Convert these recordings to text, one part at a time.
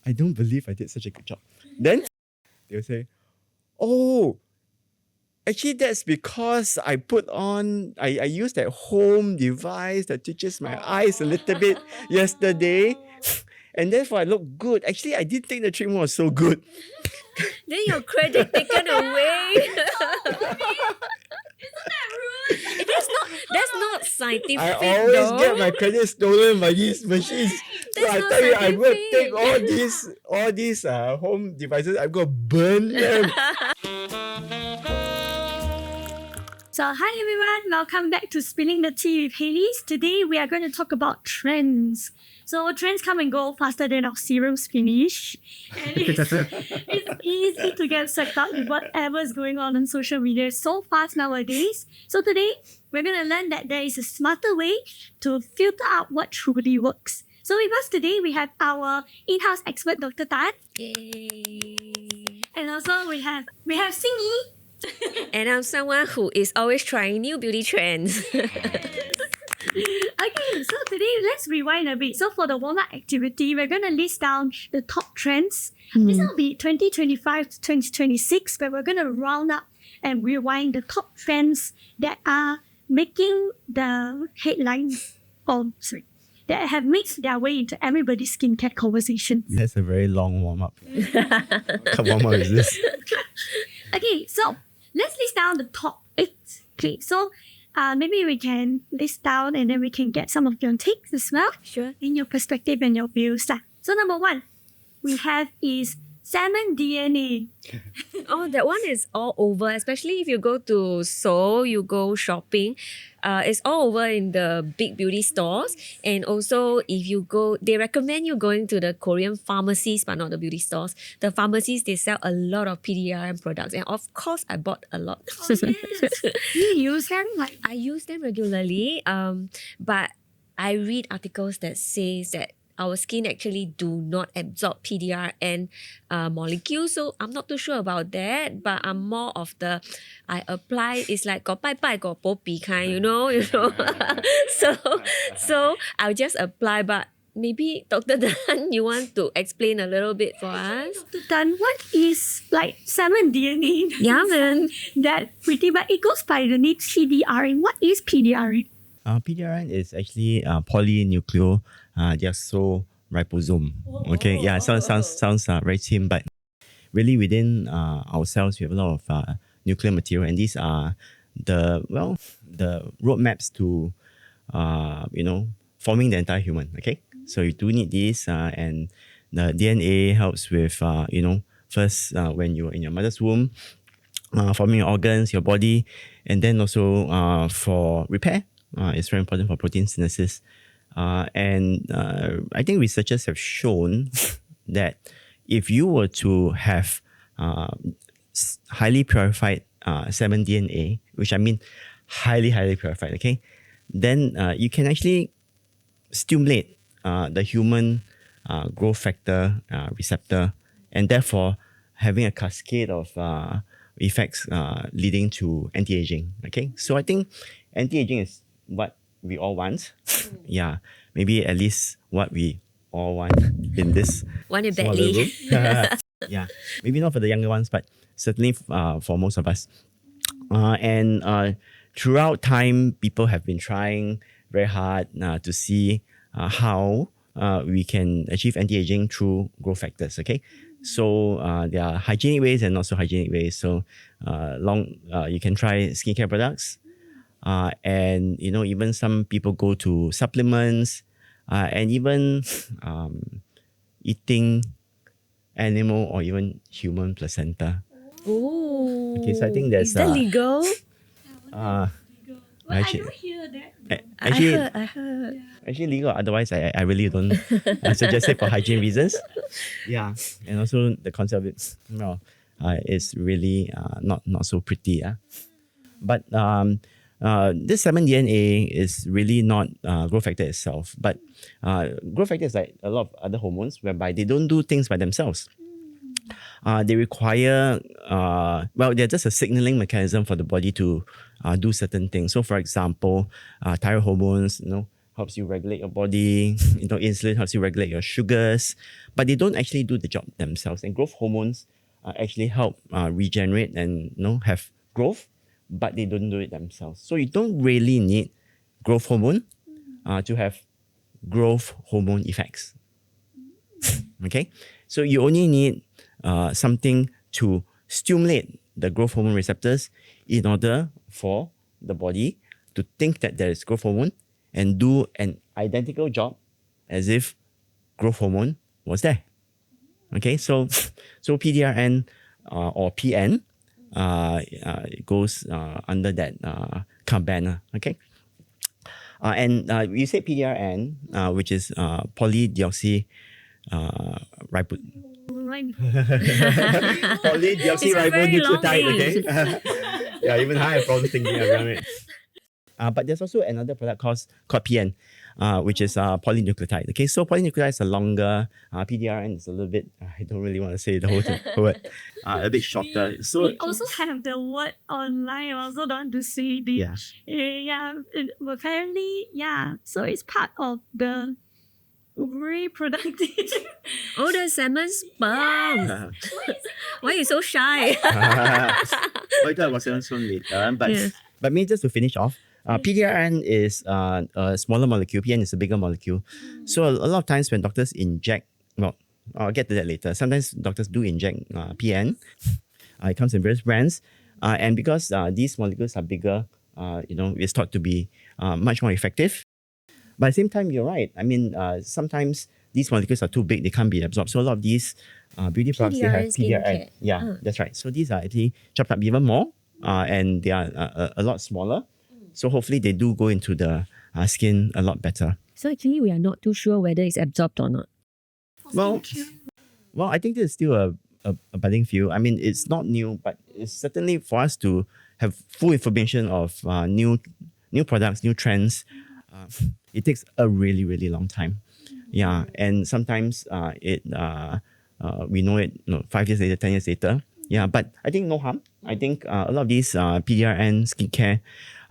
I don't believe I did such a good job. Then they'll say, oh, actually that's because I used that home device that touches my eyes a little bit yesterday. And therefore I look good. Actually, I didn't think the treatment was so good. Then your credit taken away. That's not scientific. I always get my credit stolen by these machines. So That's I not tell you, I'm going to take scientific. all these home devices, I'm going to burn them. So hi everyone, welcome back to Spilling the Tea with Halley's. Today we are going to talk about trends. So trends come and go faster than our serums finish. And it's easy to get sucked up with whatever's going on social media so fast nowadays. So today we're going to learn that there is a smarter way to filter out what truly works. So with us today we have our in-house expert Dr. Tan. Yay. And also we have Singy. And I'm someone who is always trying new beauty trends. Okay, so today let's rewind a bit. So for the warm-up activity, we're going to list down the top trends. This will be 2025 to 2026, but we're going to round up and rewind the top trends that are making the headlines, that have made their way into everybody's skincare conversation. That's a very long warm-up. What warm-up is this? Okay, so let's list down the top 8. Okay, so maybe we can list down and then we can get some of your takes as well. Sure. In your perspective and your views. So number 1 we have is salmon DNA. Oh, that one is all over, especially if you go to Seoul, you go shopping. It's all over in the big beauty stores. And also, if you go, they recommend you going to the Korean pharmacies, but not the beauty stores. The pharmacies, they sell a lot of PDRN products. And of course, I bought a lot. Oh, yes. You use them? I use them regularly, but I read articles that says that our skin actually do not absorb PDRN molecules. So I'm not too sure about that, but I'm more of I apply, it's like got bai bai, got po pi kind, you know. So I'll just apply, but maybe Dr. Dan, you want to explain a little bit for us? Dr. Tan, what is salmon DNA? Yeah, man. That pretty, but it goes by the name PDRN. What is PDRN? PDRN is actually polydeoxyribonucleotide. Okay, yeah, sounds very simple, but really within our cells we have a lot of nuclear material, and these are the roadmaps to forming the entire human. Okay, so you do need these, and the DNA helps with first when you're in your mother's womb, forming your organs, your body, and then also for repair. It's very important for protein synthesis. And I think researchers have shown that if you were to have highly purified salmon DNA, which I mean highly purified, okay, then you can actually stimulate the human growth factor receptor, and therefore having a cascade of effects leading to anti-aging. Okay, so I think anti-aging is what we all want. Yeah, maybe at least what we all want in this Want it smaller badly. room. Yeah, maybe not for the younger ones, but certainly for most of us. And throughout time, people have been trying very hard to see how we can achieve anti-aging through growth factors. Okay, so there are hygienic ways and not so hygienic ways. So you can try skincare products. And even some people go to supplements, and even eating animal or even human placenta. Oh. Okay, so I think there's is that legal? I don't hear that. I heard. Actually legal. Otherwise, I really don't suggest it for hygiene reasons. Yeah, and also the concept of it, is really not so pretty. But this salmon DNA is really not growth factor itself, but growth factor is like a lot of other hormones whereby they don't do things by themselves. They require, they're just a signaling mechanism for the body to do certain things. So for example, thyroid hormones, helps you regulate your body. Insulin helps you regulate your sugars, but they don't actually do the job themselves. And growth hormones actually help regenerate and have growth, but they don't do it themselves. So you don't really need growth hormone to have growth hormone effects. Okay, so you only need something to stimulate the growth hormone receptors in order for the body to think that there is growth hormone and do an identical job as if growth hormone was there. Okay, so PDRN or PN goes under that banner. Okay, and you said PDRN, which is polydeoxyribonucleotide. Okay, yeah, even I have problems thinking around it. But there's also another product called PN, which is polynucleotide. Okay, so polynucleotide is a longer, PDRN is a little bit, I don't really want to say the whole word, a bit shorter. So we also have the word online. I also don't want to say it. Yeah. Apparently, yeah. So it's part of the reproductive. Oh, the salmon sperm. Why are you so shy? I'll talk about salmon soon later. But maybe just to finish off, PDRN is a smaller molecule. PN is a bigger molecule. So a lot of times when doctors inject, well, I'll get to that later. Sometimes doctors do inject PN. It comes in various brands. And because these molecules are bigger, it's thought to be much more effective. But at the same time, you're right. I mean, sometimes these molecules are too big, they can't be absorbed. So a lot of these beauty products, they have PDRN. Yeah, that's right. So these are actually chopped up even more, and they are a lot smaller. So hopefully they do go into the skin a lot better. So actually, we are not too sure whether it's absorbed or not. Well, I think this is still a budding field. I mean, it's not new, but it's certainly for us to have full information of new products, new trends. It takes a really, really long time. Yeah, and sometimes we know it 5 years later, 10 years later. Yeah, but I think no harm. I think a lot of these PDRN skincare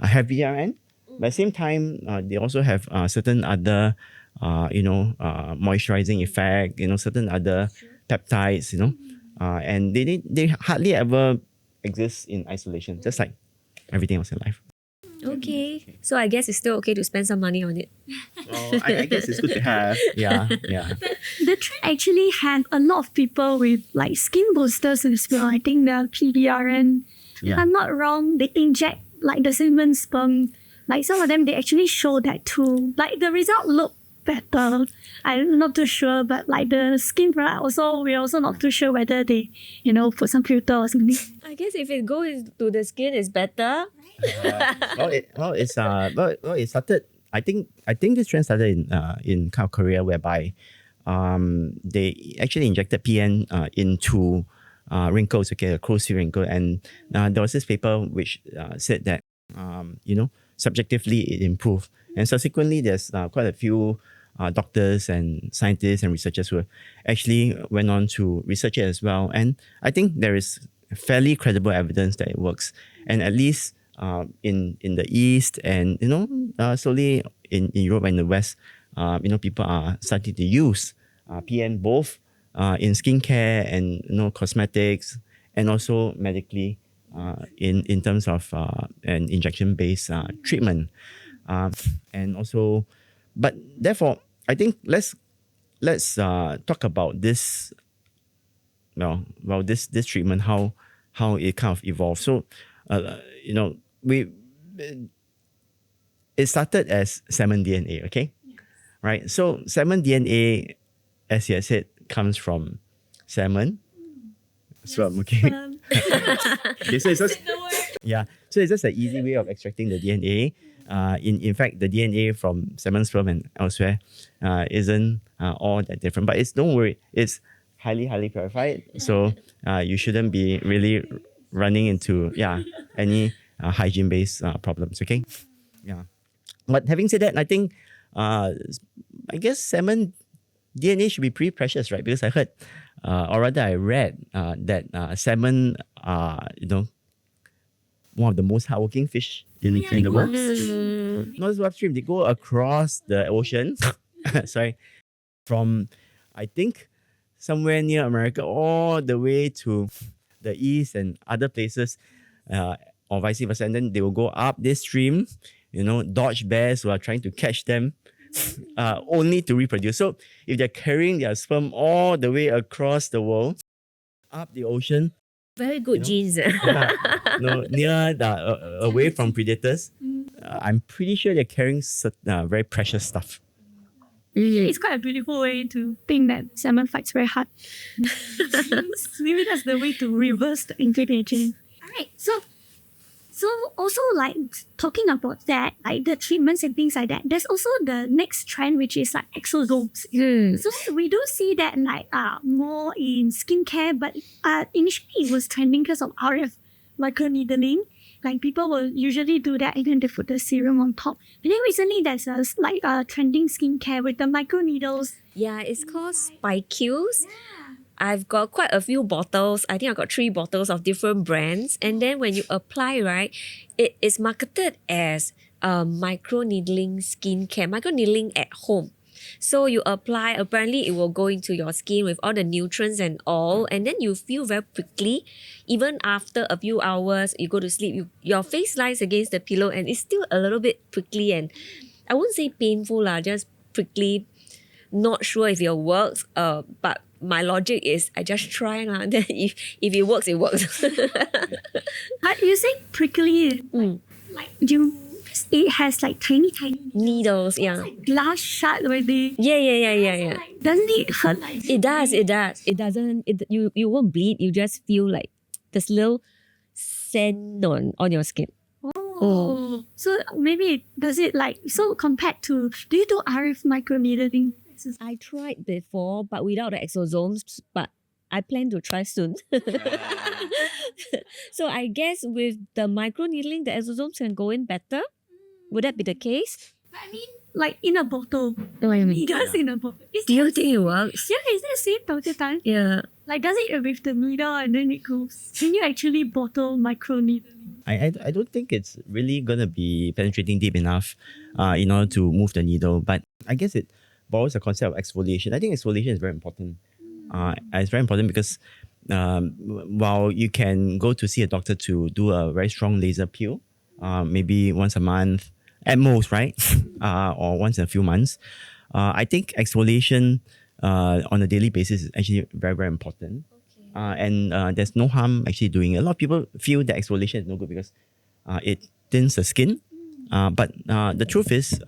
have PDRN, but at the same time, they also have certain other, moisturizing effect, certain other peptides, and they hardly ever exist in isolation, just like everything else in life. Okay, so I guess it's still okay to spend some money on it. Well, I guess it's good to have. Yeah. The trend actually have a lot of people with like skin boosters as well. I think the PDRN, if I'm not wrong, they inject like the salmon sperm. Like some of them, they actually show that too. Like the result look better. I'm not too sure, but like the skin product also, we're also not too sure whether they, put some filter or something. I guess if it goes to the skin, it's better. It started. I think this trend started in South Korea, whereby they actually injected PN into wrinkles, a crow's feet wrinkle, and there was this paper which said that subjectively it improved, and subsequently there's quite a few doctors and scientists and researchers who actually went on to research it as well, and I think there is fairly credible evidence that it works, and at least in the East and slowly in Europe and the West, people are starting to use PN both in skincare and cosmetics, and also medically in terms of an injection-based treatment, and also, but therefore I think let's talk about this. This treatment, how it kind of evolved. So it started as salmon DNA, okay? Right? So salmon DNA, as you had said, comes from salmon sperm, okay? Okay, so it's just an easy way of extracting the DNA. In fact, the DNA from salmon sperm and elsewhere isn't all that different. But don't worry, it's highly, highly purified. So you shouldn't be really running into any hygiene-based problems, okay? Yeah. But having said that, I think I guess salmon DNA should be pretty precious, right? Because I heard, or rather I read that salmon are, one of the most hardworking fish in the world. Mm. Not just upstream, they go across the ocean. Sorry, from I think somewhere near America all the way to the east and other places, or vice versa. And then they will go up this stream, dodge bears who are trying to catch them, only to reproduce. So if they're carrying their sperm all the way across the world, up the ocean, Very good genes. near away from predators, I'm pretty sure they're carrying very precious stuff. It's quite a beautiful way to think that salmon fights very hard. Maybe that's the way to reverse the infidelity. Alright, so also like talking about that, like the treatments and things like that, there's also the next trend which is like exosomes. So we do see that like more in skincare, but initially it was trending because of RF microneedling. Like people will usually do that and then they put the serum on top. But then recently there's a trending skincare with the microneedles. Yeah, it's called spicules. I've got quite a few bottles. I think I've got 3 bottles of different brands. And then when you apply, right, it is marketed as microneedling skincare, microneedling at home. So you apply, apparently it will go into your skin with all the nutrients and all, and then you feel very prickly. Even after a few hours, you go to sleep, your face lies against the pillow and it's still a little bit prickly, and I wouldn't say painful, just prickly. Not sure if it works, but my logic is I just try. Then if it works, it works. You say prickly, like it has like tiny Needles, yeah. like glass shard where they Yeah. doesn't it hurt like It does. It doesn't. You won't bleed. You just feel like this little sand on your skin. Oh. So maybe does it like so compared to do you do RF microneedling? I tried before, but without the exosomes. But I plan to try soon. So I guess with the microneedling, the exosomes can go in better. Would that be the case? I mean, like in a bottle. What do you It does in a bottle. Do you think it works? Yeah, is that same Dr. Tan? Yeah. Like does it with the needle and then it goes? Can you actually bottle microneedling? I don't think it's really gonna be penetrating deep enough, in order to move the needle. But I guess it borrows the concept of exfoliation. I think exfoliation is very important. It's very important because while you can go to see a doctor to do a very strong laser peel, maybe once a month at most, right? Or once in a few months. I think exfoliation on a daily basis is actually very, very important. And there's no harm actually doing it. A lot of people feel that exfoliation is no good because it thins the skin. But the truth is,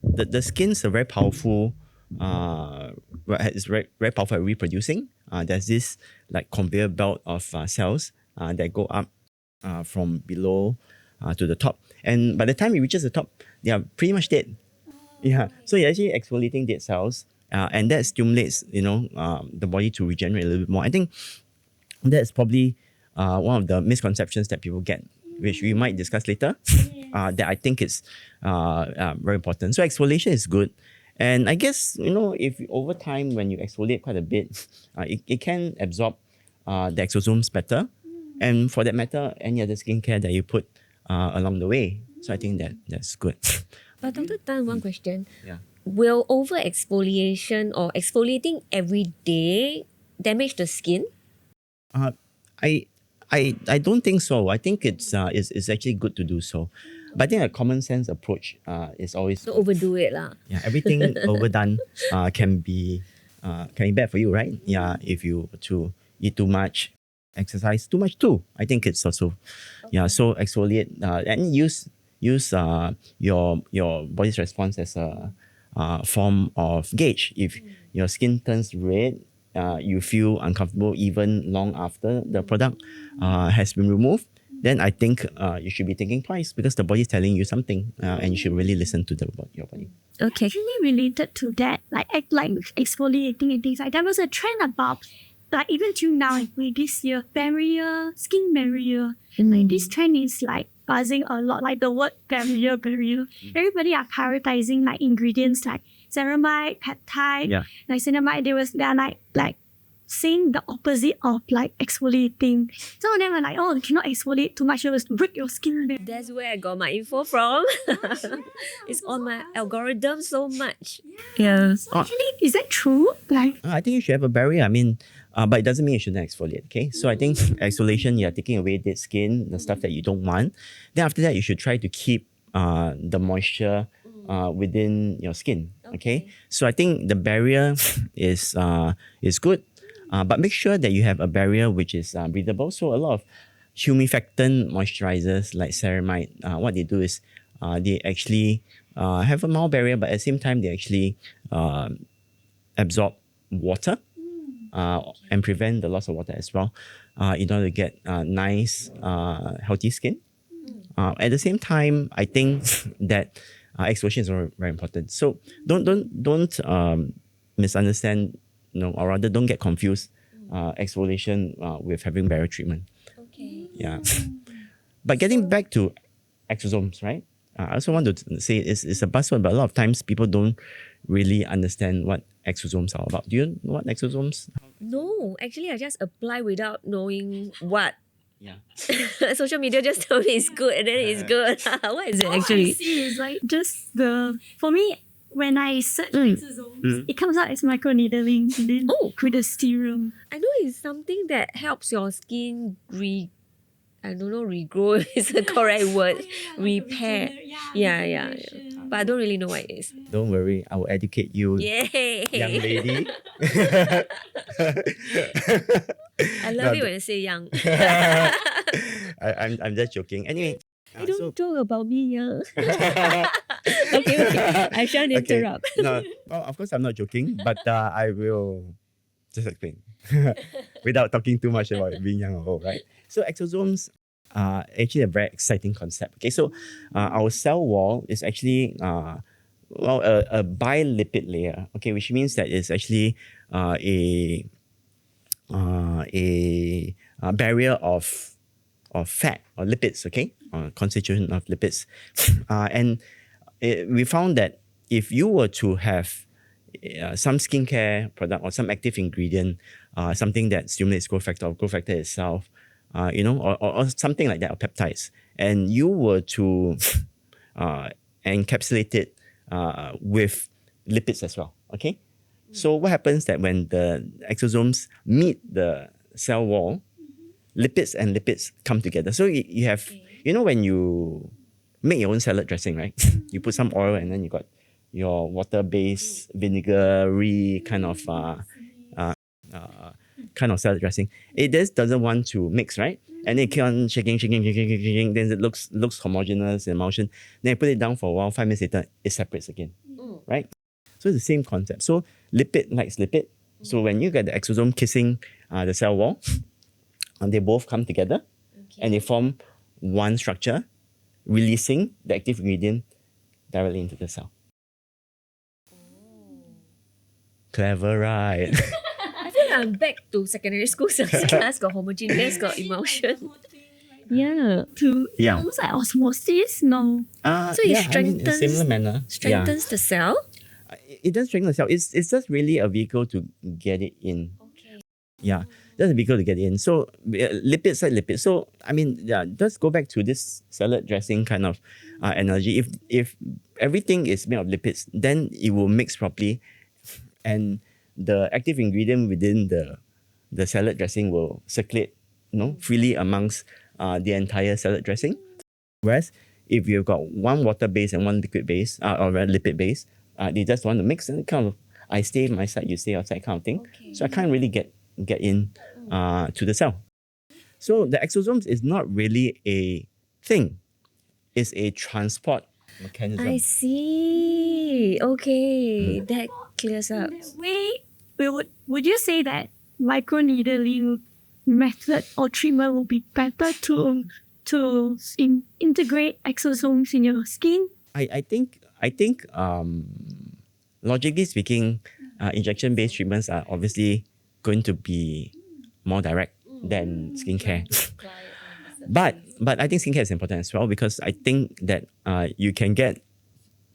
the skin's a very powerful, it's very powerful at reproducing. There's this like conveyor belt of cells that go up from below to the top. And by the time it reaches the top, they are pretty much dead. Yeah. So you're actually exfoliating dead cells. And that stimulates, the body to regenerate a little bit more. I think that's probably one of the misconceptions that people get, which we might discuss later, that I think is very important. So exfoliation is good. And I guess, if over time, when you exfoliate quite a bit, it can absorb the exosomes better. And for that matter, any other skincare that you put along the way. So I think that's good. But Dr. Tan, one question. Yeah. Will over exfoliation or exfoliating every day damage the skin? I don't think so. I think it's actually good to do so. But I think a common sense approach is always Don't overdo it lah. yeah, everything overdone can be bad for you, right? Yeah, if you were to eat too much, exercise too much too. I think it's also yeah. So exfoliate and use your body's response as a form of gauge. If your skin turns red, you feel uncomfortable even long after the product has been removed, then I think you should be thinking twice because the body is telling you something and you should really listen to your body. Okay. Actually related to that, like exfoliating and things like that, there was a trend about like even till now, like this year, skin barrier. Like this trend is like buzzing a lot, like the word barrier. Everybody are prioritizing like ingredients like ceramide, peptide, niacinamide. They are like saying the opposite of like exfoliating. Some of them are like, oh, you cannot exfoliate too much, it will break your skin. That's where I got my info from. It's on my algorithm so much. Yeah. So actually, is that true? Like, I think you should have a barrier. I mean, but it doesn't mean you shouldn't exfoliate. Okay, so I think exfoliation, you're taking away dead skin, the stuff that you don't want. Then after that, you should try to keep the moisture within your skin. Okay, so I think the barrier is good, but make sure that you have a barrier which is breathable. So a lot of humectant moisturizers like ceramide, what they do is they actually have a mild barrier, but at the same time they actually absorb water and prevent the loss of water as well, in order to get nice, healthy skin. At the same time, I think that exfoliation is very, very important. So don't misunderstand, or rather don't get confused exfoliation with having barrier treatment. Okay. Yeah. But getting back to exosomes, right? I also want to say it's a buzzword, but a lot of times people don't really understand what exosomes are about. Do you know what exosomes? No, actually, I just apply without knowing what. Yeah. Social media just told me it's good and then it's good. What is it all I actually? see is like just for me, when I search exosomes, it comes out as microneedling and then with the serum. I know it's something that helps your skin I don't know, regrow is the correct word. Repair. Yeah. But I don't really know what it is. Don't worry, I will educate you, Yay! young lady. I love it when you say young. I'm just joking. Anyway, I don't joke about me, young. Okay. I shan't interrupt. No, well, of course I'm not joking, but I will just explain without talking too much about being young or old, right? So exosomes are actually a very exciting concept. Okay, so our cell wall is actually a bilipid layer. Okay, which means that it's actually a barrier of fat or lipids. Okay, constitution of lipids, and we found that if you were to have some skincare product or some active ingredient, something that stimulates growth factor or growth factor itself, or something like that, or peptides, and you were to encapsulate it with lipids as well. Okay, so what happens that when the exosomes meet the cell wall, lipids and lipids come together. So you have, when you make your own salad dressing, right? You put some oil and then you got your water-based vinegary kind of salad dressing. It just doesn't want to mix, right? And it keep on shaking. Then it looks homogeneous in emulsion. Then you put it down for a while. 5 minutes later, it separates again, right? So it's the same concept. So lipid likes lipid. So when you get the exosome kissing the cell wall, they both come together and they form one structure, releasing the active ingredient directly into the cell. Clever, right? I think I'm back to secondary school science class, got homogeneous, got emulsion. Yeah. Almost like osmosis, no? So it strengthens, in a similar manner. strengthens the cell. It does strengthen the cell. It's just really a vehicle to get it in. Okay. Yeah, that's a vehicle to get it in. So lipids like lipids. So I mean, let's go back to this salad dressing kind of analogy. If everything is made of lipids, then it will mix properly, and the active ingredient within the salad dressing will circulate, freely amongst the entire salad dressing. Whereas if you've got one water base and one liquid base or a lipid base, they just want to mix and kind of, I stay my side, you stay outside kind of thing. Okay. So I can't really get in to the cell. So the exosomes is not really a thing. It's a transport mechanism. I see. Okay, that clears up. Would you say that microneedling method or treatment will be better to integrate exosomes in your skin? I think logically speaking, injection-based treatments are obviously going to be more direct than skincare. But I think skincare is important as well, because I think that you can get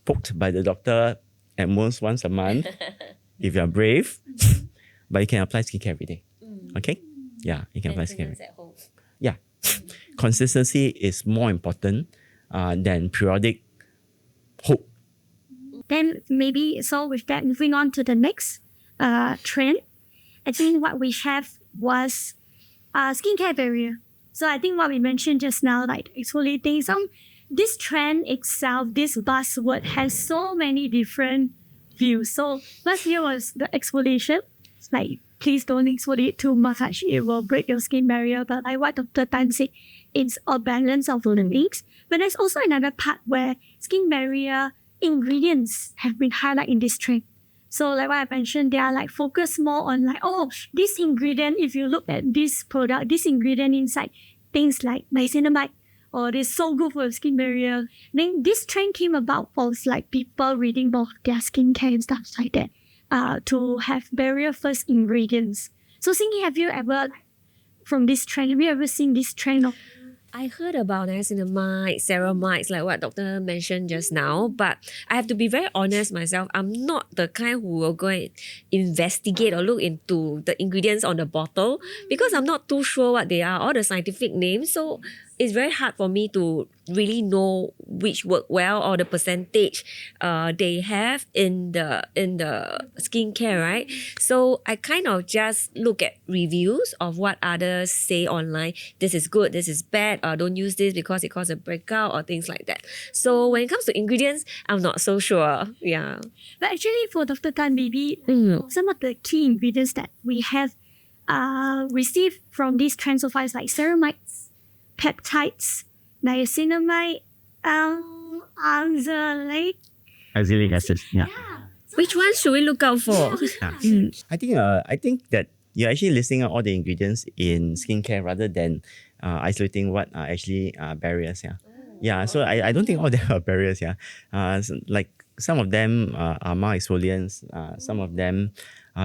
poked by the doctor at most once a month if you're brave. but you can apply skincare every day. Okay? Yeah, you can apply skincare every day. At home. Yeah. Consistency is more important than periodic hope. Then maybe, so with that, moving on to the next trend, I think what we have was skincare barrier. So I think what we mentioned just now, like exfoliating, this trend itself, this buzzword has so many different views. So first view was the exfoliation. It's like, please don't exfoliate too much, it will break your skin barrier. But like what Dr. Tan said, it's a balance of the things. But there's also another part where skin barrier ingredients have been highlighted in this trend. So like what I mentioned, they are like focused more on like, oh, this ingredient, if you look at this product, this ingredient inside, things like niacinamide, or it's so good for your skin barrier. Then this trend came about for like people reading about their skincare and stuff like that, to have barrier first ingredients. So Singy, have you ever, from this trend, have you ever seen this trend of I heard about niacinamide, ceramides, like what Doctor mentioned just now, but I have to be very honest myself. I'm not the kind who will go and investigate or look into the ingredients on the bottle because I'm not too sure what they are, all the scientific names. So it's very hard for me to really know which work well or the percentage they have in the skincare, right? So I kind of just look at reviews of what others say online. This is good, this is bad, don't use this because it causes a breakout or things like that. So when it comes to ingredients, I'm not so sure. Yeah. But actually for Dr. Tan, maybe some of the key ingredients that we have received from these trends so far is like ceramides, peptides, niacinamide, Azelaic acid. Yeah. Which one should we look out for? I think that you're actually listing out all the ingredients in skincare rather than isolating what are actually barriers. Yeah. Yeah. So I don't think all them are barriers. Yeah. Like some of them are more exfoliants. Some of them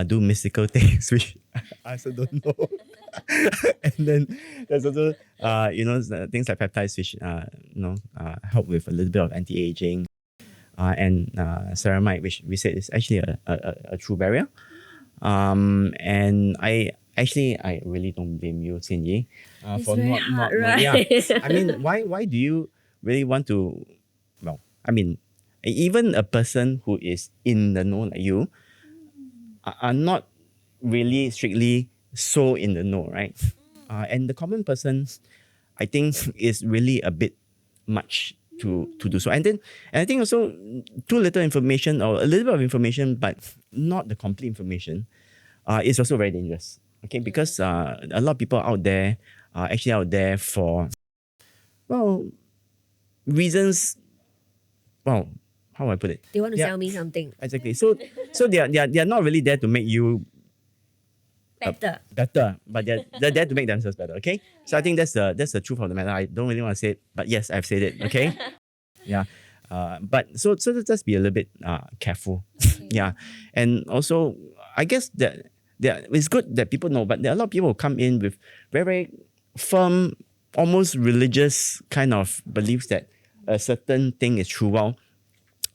do mystical things, which I also don't know. And then there's also things like peptides, which help with a little bit of anti-aging. And ceramide, which we said is actually a true barrier. And I really don't blame you, Xin It's for very not hard, yeah. right? I mean, why do you really want to? Well, I mean, even a person who is in the know like you are not really strictly so in the know, right? And the common person, I think, is really a bit much to do so. And I think also too little information or a little bit of information, but not the complete information, is also very dangerous. Okay, because a lot of people out there are actually out there for, well, reasons. Well, how do I put it? They want to Yeah. sell me something Exactly. So they are not really there to make you better. better, but they're there to make themselves better. Okay. So I think that's the truth of the matter. I don't really want to say it, but yes, I've said it. Okay. Yeah. But so let's just be a little bit careful. Yeah. And also, I guess that it's good that people know, but there are a lot of people who come in with very, very firm, almost religious kind of beliefs that a certain thing is true. Well,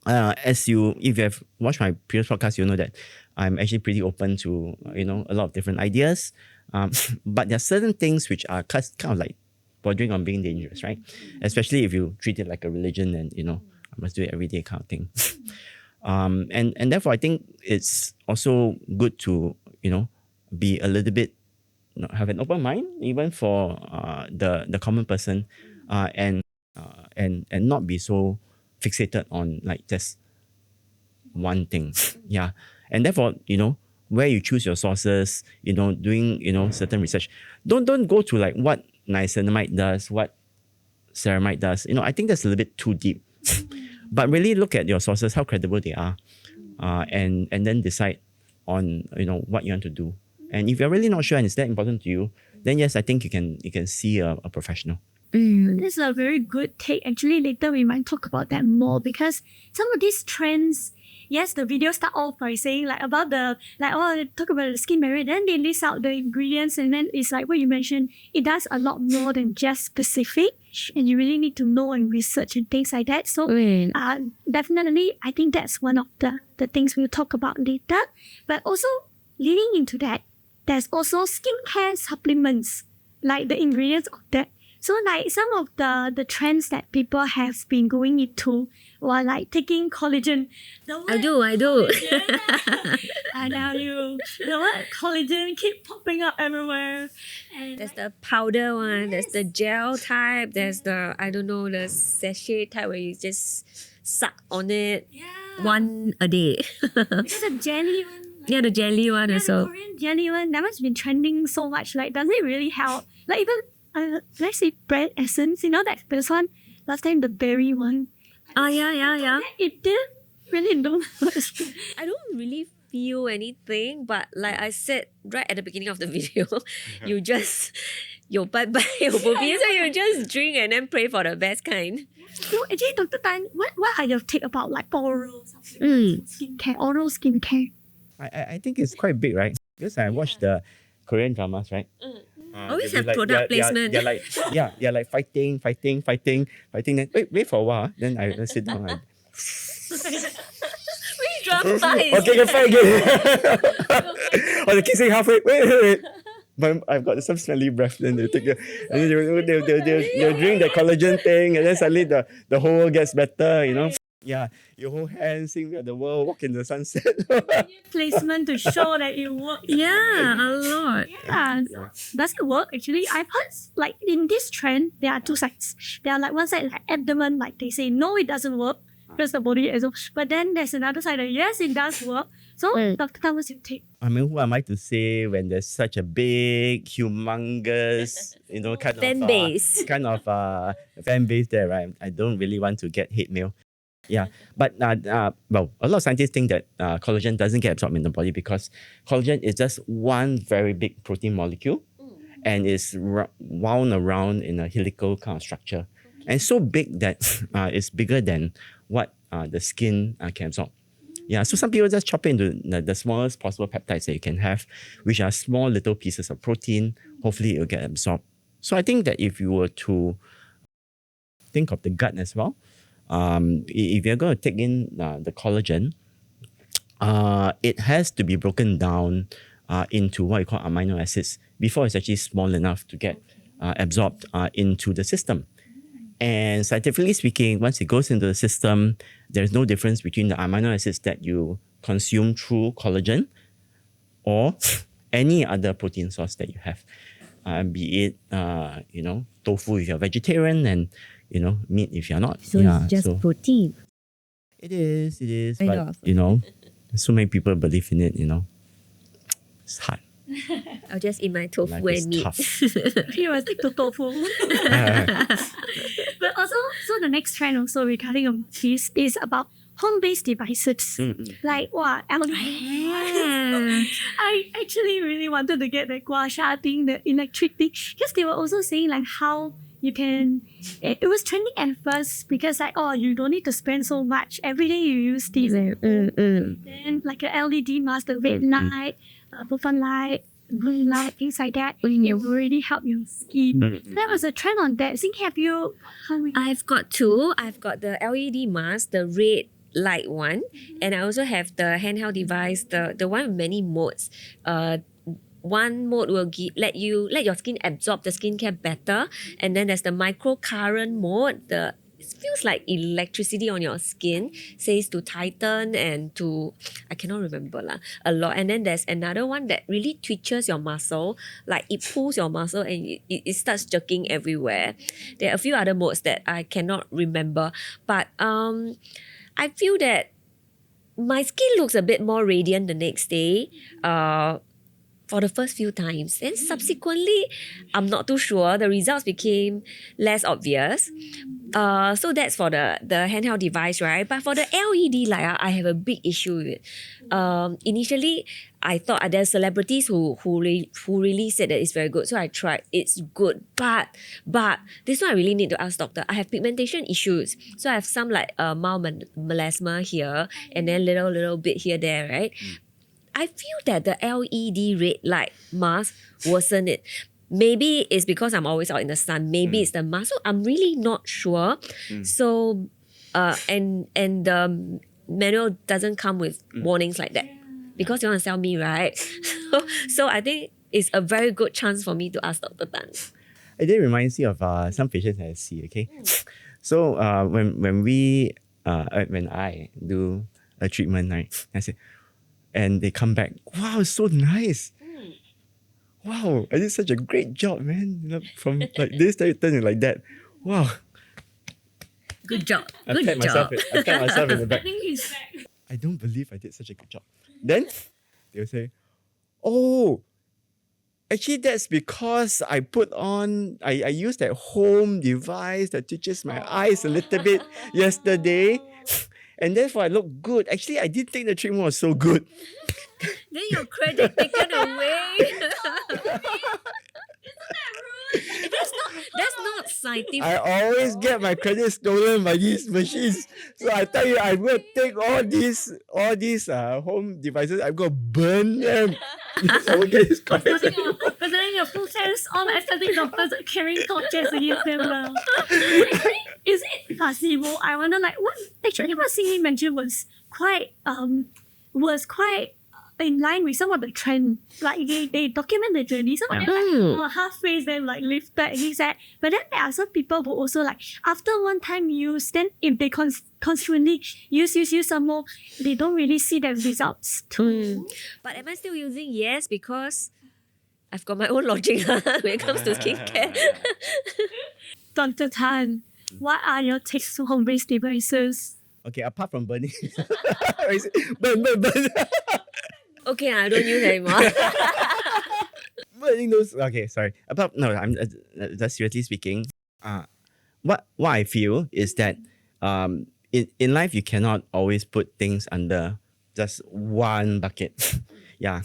if you have watched my previous podcast, you know that I'm actually pretty open to a lot of different ideas. But there are certain things which are kind of like bordering on being dangerous, right? Especially if you treat it like a religion and I must do it every day kind of thing. And therefore I think it's also good to be a little bit have an open mind even for the common person, and not be so fixated on like just one thing. Yeah. And therefore, where you choose your sources, doing, certain research, don't go to like what niacinamide does, what ceramide does. I think that's a little bit too deep. But really look at your sources, how credible they are, and then decide on what you want to do. And if you're really not sure and it's that important to you, then yes, I think you can see a professional. This is a very good take. Actually, later we might talk about that more because some of these trends, yes, the videos start off by saying like about talk about the skin barrier, then they list out the ingredients, and then it's like what you mentioned, it does a lot more than just specific, and you really need to know and research and things like that. So definitely, I think that's one of the things we'll talk about later. But also, leading into that, there's also skincare supplements, like the ingredients of that. So like some of the trends that people have been going into were like taking collagen. I do. I know you. The word collagen keep popping up everywhere. And There's the powder one, there's the gel type, there's the, I don't know, the sachet type where you just suck on it one a day. there's a jelly one. Yeah, the jelly one The also. Korean jelly one, that must been trending so much. Like, does it really help? Like, even, let's say bread essence, you know, there's one, last time the berry one. Oh, yeah. It didn't really do much. I don't really feel anything, but like I said right at the beginning of the video, you just, your bye-bye, your boobies, so you just drink and then pray for the best kind. So actually, Dr. Tan, what are your take about like oral oral skincare? I think it's quite big, right? Because I watched the Korean dramas, right? Always they'll have be like- product placement. They're like fighting. Then wait for a while. Then I sit down. Which drama is Okay, fight again. Or the kissing halfway. Wait. But I've got some smelly breath. Then they take and then they'll drink the collagen thing, and then suddenly the whole world gets better. You know. Yeah, you hold hands, sing the world, walk in the sunset. Placement to show that it works. Yeah, a lot. Yeah. Does it work actually? I've heard like in this trend, there are two sides. There are like one side like abdomen, like they say no, it doesn't work because the body is. But then there's another side that yes, it does work. So Dr. Tan, what's your take? I mean, who am I to say when there's such a big, humongous, kind Fan of base. fan base there, right? I don't really want to get hate mail. Yeah, but a lot of scientists think that collagen doesn't get absorbed in the body because collagen is just one very big protein molecule, and is wound around in a helical kind of structure, and it's so big that it's bigger than what the skin can absorb. Yeah, so some people just chop into the smallest possible peptides that you can have, which are small little pieces of protein. Hopefully, it will get absorbed. So I think that if you were to think of the gut as well, if you're going to take in the collagen, it has to be broken down into what you call amino acids before it's actually small enough to get absorbed into the system. And scientifically speaking, once it goes into the system, there's no difference between the amino acids that you consume through collagen or any other protein source that you have. Be it, tofu if you're vegetarian and, meat if you're not. So it's just protein. It is, I but, so many people believe in it, It's hard. I'll just eat my tofu Life is and meat. tough. You must stick to tofu. But also, so the next trend also regarding this is about home-based devices. Like, LED. I actually really wanted to get the gua sha thing, the electric thing, because they were also saying like how you can, it was trending at first because like, you don't need to spend so much. Every day you use this. Then like a LED mask, the red light, purple light, blue light, things like that. It will really help your skin. That was a trend on that. I've got two. I've got the LED mask, the red light one, and I also have the handheld device, the one with many modes. One mode will let your skin absorb the skincare better, and then there's the microcurrent mode. It feels like electricity on your skin, says to tighten and to, I cannot remember a lot. And then there's another one that really twitches your muscle, like it pulls your muscle and it starts jerking everywhere. There are a few other modes that I cannot remember, but I feel that my skin looks a bit more radiant the next day. For the first few times. Then subsequently, I'm not too sure. The results became less obvious. So that's for the handheld device, right? But for the LED light, I have a big issue with it. Initially, I thought there's celebrities who really said that it's very good. So I tried. It's good. But this one I really need to ask doctor. I have pigmentation issues. So I have some like mild melasma here and then little bit here there, right? I feel that the LED red light mask worsened it. Maybe it's because I'm always out in the sun. Maybe it's the mask. So I'm really not sure. So, and the manual doesn't come with warnings like that. because you want to sell me, right? So I think it's a very good chance for me to ask Dr. Tan. It reminds me of some patients I see, okay? So when I do a treatment, right, I say, and they come back, wow, it's so nice. Wow, I did such a great job, man. You know, from like this to turn it like that. Wow. Good job. I Good pat job. myself in the I back. think he's back. I don't believe I did such a good job. Then they'll say, oh, actually that's because I used that home device that touches my eyes a little bit yesterday. And therefore I look good. Actually, I didn't think the treatment was so good. Then your credit taken away. That's not scientific. I always get my credit stolen by these machines. So I tell you, I'm going to take all these home devices, I'm going to burn them. Because I won't get this credit. But then your full test, all the aesthetic doctors are carrying torches against them now. Is it placebo? I wonder, like, what actually what Cindy mentioned was quite in line with some of the trend. Like they document the journey. Some of them like halfway then like lift back and things like that. But then there are some people who also like after one time use, then if they consequently use some more, they don't really see the results too. But am I still using? Yes, because I've got my own logic when it comes to skincare. Dr. Tan, what are your takes on home-based devices? Okay, apart from burning. burn. Okay, I don't use anymore. Burning those. Okay, sorry. I'm just seriously speaking. What I feel is that in life you cannot always put things under just one bucket. Yeah,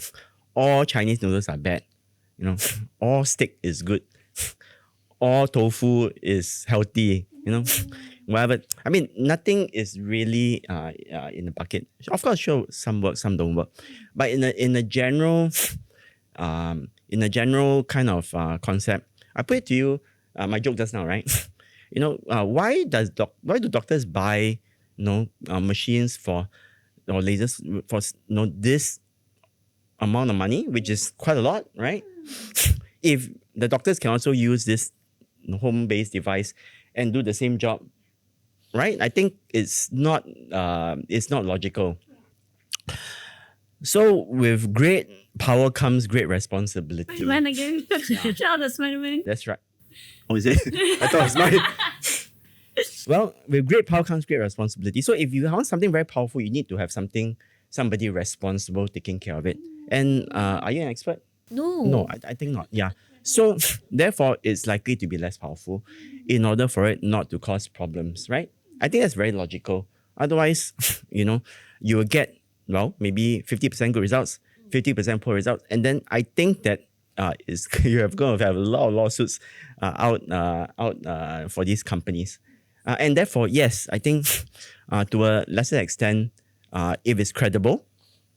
all Chinese noodles are bad. You know, all steak is good. All tofu is healthy. You know, whatever. I mean, nothing is really in the bucket. Of course, sure, some work, some don't work. But in a general kind of concept, I put it to you. My joke just now, right? You know, why do doctors buy machines for or lasers for this amount of money, which is quite a lot, right? If the doctors can also use this home-based device and do the same job, right? I think it's not logical. So with great power comes great responsibility. When again, shout out to Spider-Man. That's right. Oh, is it? I thought it was mine. Well, with great power comes great responsibility. So if you want something very powerful, you need to have somebody responsible taking care of it. And are you an expert? No, I think not. Yeah. So therefore, it's likely to be less powerful in order for it not to cause problems, right? I think that's very logical. Otherwise, you will get, maybe 50% good results, 50% poor results. And then I think that you're going to have a lot of lawsuits out for these companies. And therefore, yes, I think to a lesser extent, if it's credible,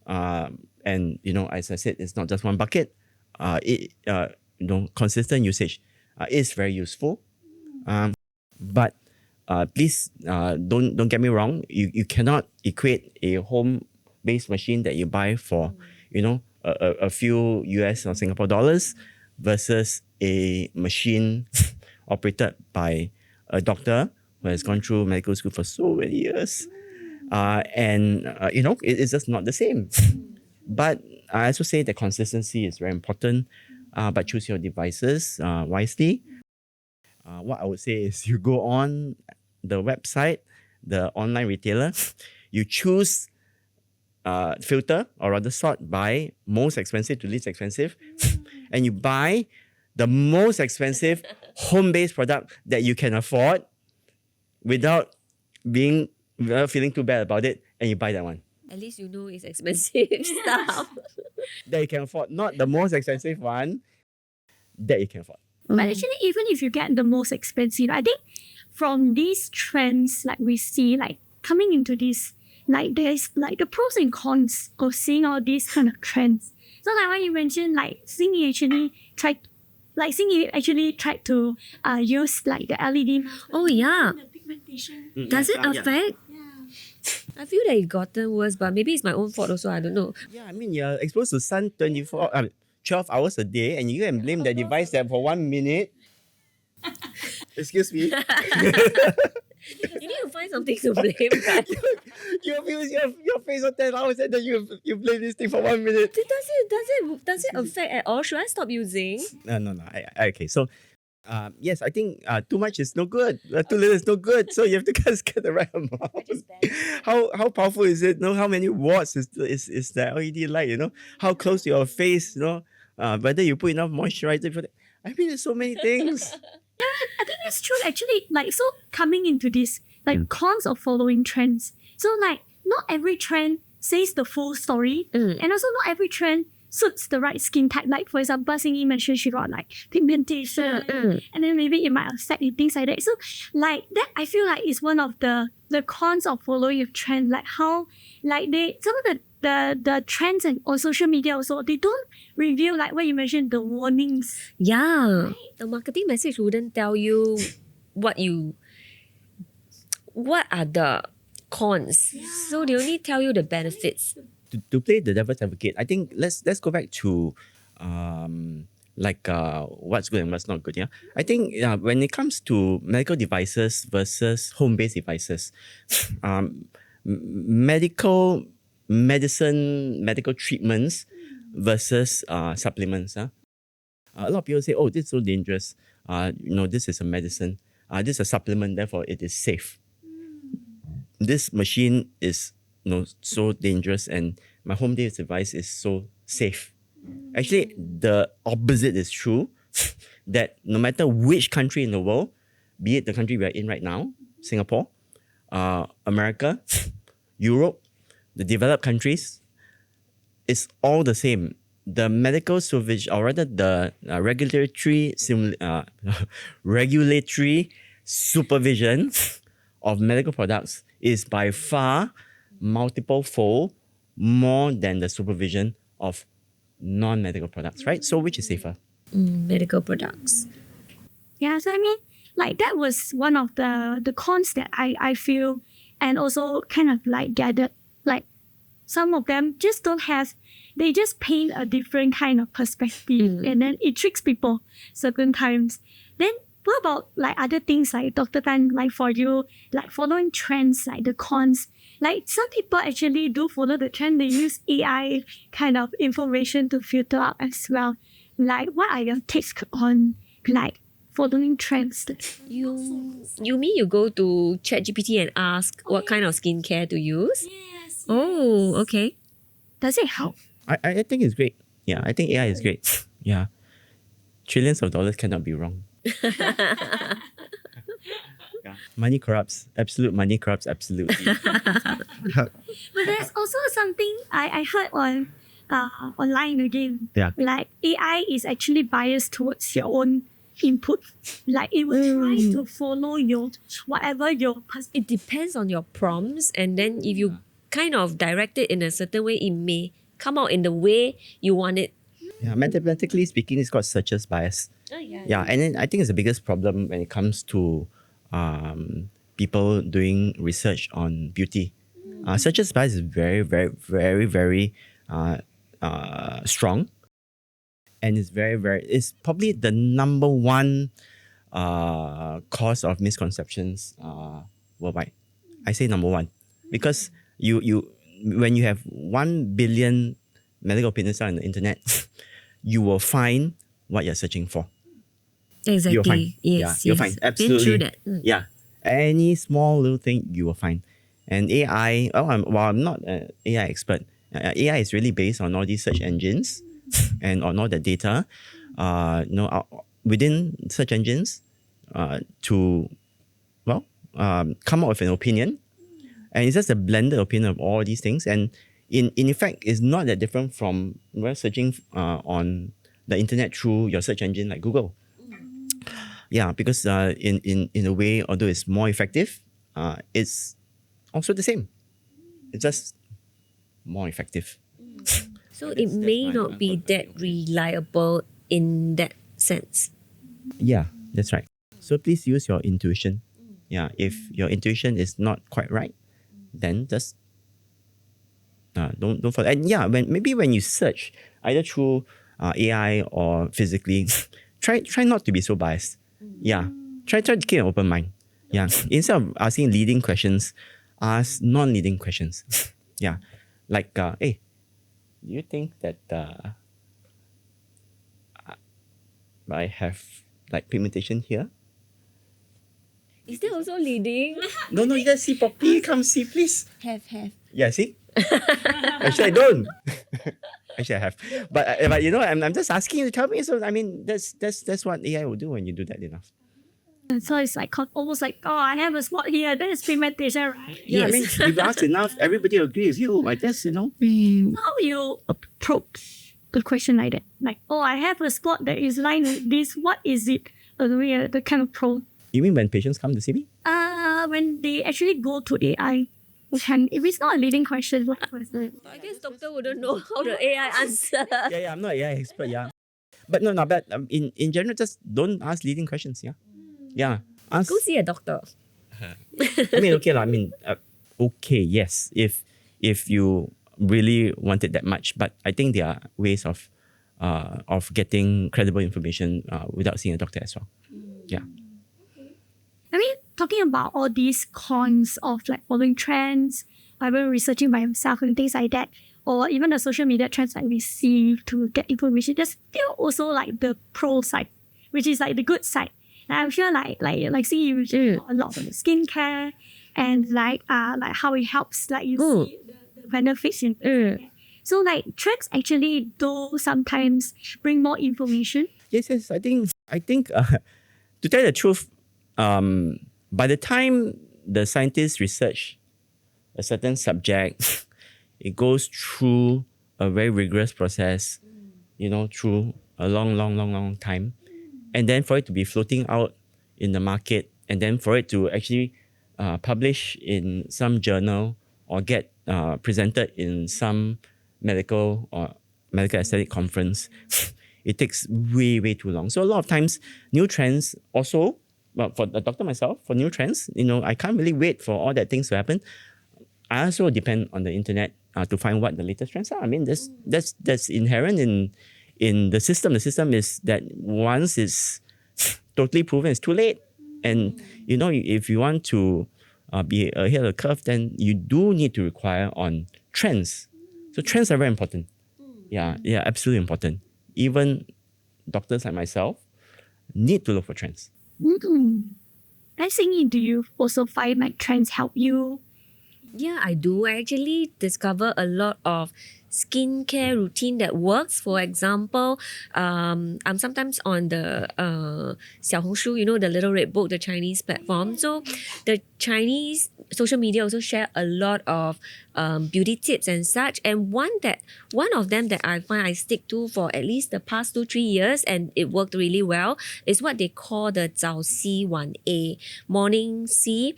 and as I said, it's not just one bucket. Consistent usage is very useful. But please don't get me wrong. You cannot equate a home-based machine that you buy for a few US or Singapore dollars versus a machine operated by a doctor who has gone through medical school for so many years. It's just not the same. But I also say that consistency is very important, but choose your devices wisely. What I would say is you go on the website, the online retailer, you choose filter or rather sort by most expensive to least expensive, and you buy the most expensive home-based product that you can afford without feeling too bad about it, and you buy that one. At least you know it's expensive stuff. That you can afford, not the most expensive one that you can afford. But actually, even if you get the most expensive, I think from these trends, like we see, like coming into this, like there's like the pros and cons of seeing all these kind of trends. So like when you mentioned, like Xinyi actually tried to use like the LED. Oh yeah. The pigmentation. Does it affect? Yeah. I feel that it gotten worse, but maybe it's my own fault also. I don't know. Yeah, I mean, you're exposed to sun 12 hours a day, and you can blame the device that for 1 minute. Excuse me. You need to find something to blame, right? You abuse your face for 10 hours and then you blame this thing for 1 minute. Does it affect at all? Should I stop using? No. Okay, so yes, I think too much is no good. Too little is no good. So you have to just get the right amount. How powerful is it? How many watts is the LED light? How close to your face? Whether you put enough moisturizer for that. I mean, there's so many things. I think that's true. Actually, so coming into this, cons of following trends. So not every trend says the full story, and also not every trend suits the right skin type. Like for example, Singy mentioned she got pigmentation, and then maybe it might affect you, things like that. So that I feel like is one of the cons of following a trend. Like how some of the trends and on social media also, they don't reveal what you mentioned, the warnings. Yeah. The marketing message wouldn't tell you what are the cons. So they only tell you the benefits. To play the devil's advocate, I think let's go back to what's good and what's not good. Yeah, I think when it comes to medical devices versus home-based devices, medical treatments versus supplements. A lot of people say, "Oh, this is so dangerous. This is a medicine. This is a supplement. Therefore, it is safe. This machine is so dangerous, and my home-based device is so safe." Actually, the opposite is true. That no matter which country in the world, be it the country we are in right now, Singapore, America, Europe, the developed countries, it's all the same. The medical supervision, or rather the regulatory supervision of medical products is by far multiple fold more than the supervision of non-medical products, right? So which is safer? Medical products. Yeah, so I mean, that was one of the cons that I feel, and also kind of gathered. Some of them just don't have, they just paint a different kind of perspective, and then it tricks people certain times. Then what about other things Dr. Tan, for you, following trends, the cons? Some people actually do follow the trend. They use AI kind of information to filter out as well. What are your takes on following trends? You mean you go to ChatGPT and ask what kind of skincare to use? Yes. Oh, okay. Does it help? I think it's great. Yeah, I think AI is great. Yeah. Trillions of dollars cannot be wrong. Yeah. Money corrupts. Absolute money corrupts absolutely. But there's also something I heard on online again. Yeah. AI is actually biased towards your own input. It will try to follow whatever your It depends on your prompts, and then if you kind of direct it in a certain way, it may come out in the way you want it. Yeah, mathematically speaking, it's called searcher's bias. Yeah, and then I think it's the biggest problem when it comes to people doing research on beauty. Searcher's bias is very, very, very, very strong, and it's it's probably the number one cause of misconceptions worldwide. I say number one because you when you have 1 billion medical opinions on the internet, you will find what you're searching for. Exactly. You'll find. Yes, you'll find. Absolutely. Been through that. Yeah. Any small little thing you will find. And AI, I'm not an AI expert. AI is really based on all these search engines and on all the data, within search engines, to come up with an opinion. And it's just a blended opinion of all these things. And in effect, it's not that different from searching on the internet through your search engine like Google. Yeah, because in a way, although it's more effective, it's also the same. It's just more effective. So it may not be that reliable in that sense. Yeah, that's right. So please use your intuition. Yeah, if your intuition is not quite right, then just Don't follow. And yeah, when you search either through AI or physically, try not to be so biased. Yeah, try to keep an open mind. Yeah, instead of asking leading questions, ask non-leading questions. Yeah, like hey, do you think that I have like pigmentation here? Is there also leading? No, you just see properly. Come see, please. Have. Yeah, see? Actually, I don't. Actually, I have. But you know, I'm just asking you to tell me. So I mean, that's what AI will do when you do that enough. And so it's like almost like, oh, I have a spot here. That is pigmentation, right? Yeah, I mean, if you ask enough, everybody agrees with you. Like that's, you know. How you approach the question like that? Like, oh, I have a spot that is lined with this. What is it? The kind of pro. You mean when patients come to see me? When they actually go to AI, if it's not a leading question, what was it? I guess doctor wouldn't know how the AI answer. Yeah, I'm not an AI expert. Yeah, but no, but in general, just don't ask leading questions. Yeah. Ask. Go see a doctor. I mean, okay, I mean, okay, yes, if you really want it that much, but I think there are ways of getting credible information without seeing a doctor as well. Yeah. I mean, talking about all these cons of like following trends, I've been researching by myself and things like that, or even the social media trends that we see to get information. There's still also like the pro side, which is like the good side. And I'm sure like see you a lot of skincare and like how it helps like you see the benefits in. So like trends actually do sometimes bring more information. Yes. I think to tell the truth, by the time the scientists research a certain subject, it goes through a very rigorous process, you know, through a long time. And then for it to be floating out in the market, and then for it to actually publish in some journal or get presented in some medical aesthetic conference, it takes way too long. So a lot of times, new trends also, well, for the doctor myself, for new trends, you know, I can't really wait for all that things to happen. I also depend on the internet to find what the latest trends are. I mean, that's inherent in the system. The system is that once it's totally proven, it's too late. And you know, if you want to be ahead of the curve, then you do need to require on trends. So trends are very important. Yeah, absolutely important. Even doctors like myself need to look for trends. I think, do you also find like trends help you? Yeah, I do. I actually discover a lot of skincare routine that works. For example, I'm sometimes on the Xiaohongshu, you know, the Little Red Book, the Chinese platform. So the Chinese social media also share a lot of beauty tips and such. And one of them that I find I stick to for at least the past 2-3 years, and it worked really well, is what they call the Zao C 1A, morning C,